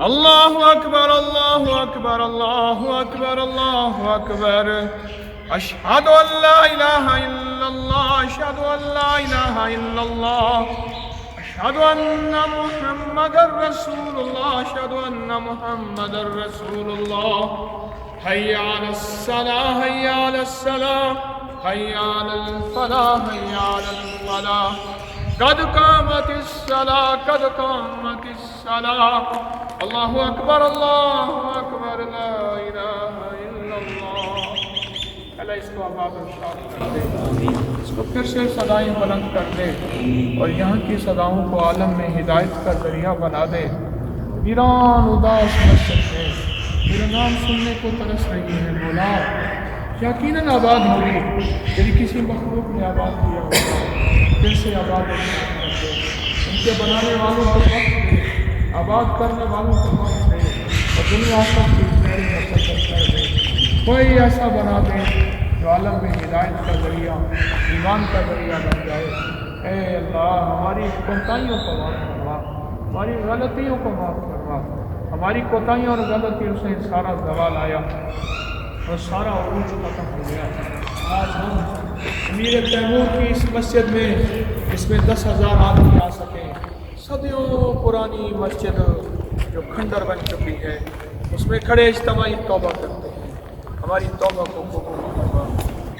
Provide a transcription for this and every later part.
अल्लाहु अकबर अल्लाहु अकबर अल्लाहु अकबर अल्लाहु अकबर। अशहदु अल्ला इलाहा इल्लल्लाह अशहदु अल्ला इलाहा इल्लल्लाह अशहदु अन्ना मुहम्मदर रसूलुल्लाह अशहदु अन्ना मुहम्मदर रसूलुल्लाह। हय्या अलस सलाह हय्या अलस सलाह हय्या अलल फलाह हय्या अलल फलाह। कद कामतिस सलाह कद कामतिस सलाह। अल्लाहु अकबर ला इलाहा इल्लल्लाह। अल्लाह इसको आबाद और शाद कर दे, इसको फिर से सदाएं बुलंद कर दे और यहाँ की सदाओं को आलम में हिदायत का जरिया बना दे। वीरान उदास मस्जिद है, मेरा नाम सुनने को तरस रही है बोला, यकीनन आबाद होगी। यदि किसी मखलूक ने आबाद किया होगा फिर से आबाद और शाद कर दे। उनके बनाने वालों को वक्त दे, आबाद करने वालों को वक्त दे और दुनिया सब की खैर मुकद्दर कर दे। कोई ऐसा बना दे जो आलम में हिदायत का जरिया ईमान का जरिया बन जाए। ए अल्लाह हमारी कोताहियों को माफ़ करवा, हमारी गलतियों को माफ़ करवा। हमारी कोताहियों और गलतियों से सारा ज़वाल आया और सारा उरूज खत्म हो गया। आज हम अमीर तैमूर की इस मस्जिद में इसमें 10,000 आदमी आ सके। सदियों पुरानी मस्जिद जो खंडर बन चुकी है उसमें खड़े इज्तिमाई तौबा करते हैं। हमारी तौबा को कबूल फरमा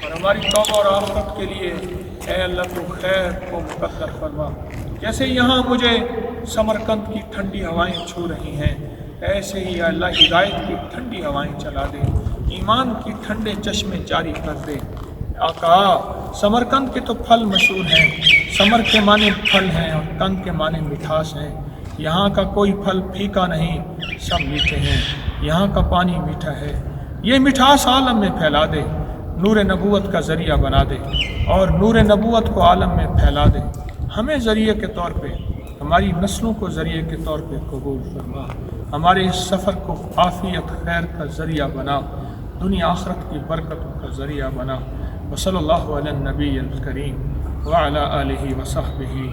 और हमारी तौबा और आखिरत के लिए ए अल्लाह को खैर को मुकद्दर फरमा। जैसे यहाँ मुझे समरकंद की ठंडी हवाएं छू रही हैं, ऐसे ही अल्लाह हिदायत की ठंडी हवाएं चला दे, ईमान की ठंडे चश्मे जारी कर दे। आका समरकंद के तो फल मशहूर हैं, समर के माने फल हैं और कंद के माने मिठास हैं। यहाँ का कोई फल फीका नहीं, सब मीठे हैं। यहाँ का पानी मीठा है, ये मिठास आलम में फैला दे, नूर नबूवत का ज़रिया बना दे और नूर नबूवत को आलम में फैला दे। हमें ज़रिए के तौर पे, हमारी नस्लों को ज़रिए के तौर पे कबूल फरमा। हमारे इस सफ़र को आफ़ियत खैर का ज़रिया बना, दुनिया आखिरत की बरकतों का ज़रिया बना। वसल्लल्लाहु अला नबील करीम व अला आलिहि व सहबिहि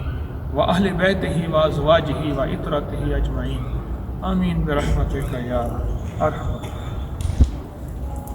व अहले बैतिहि व अज़वाजिहि व इतरतिहि अजमईन। आमीन बिरहमतिका या अरहम।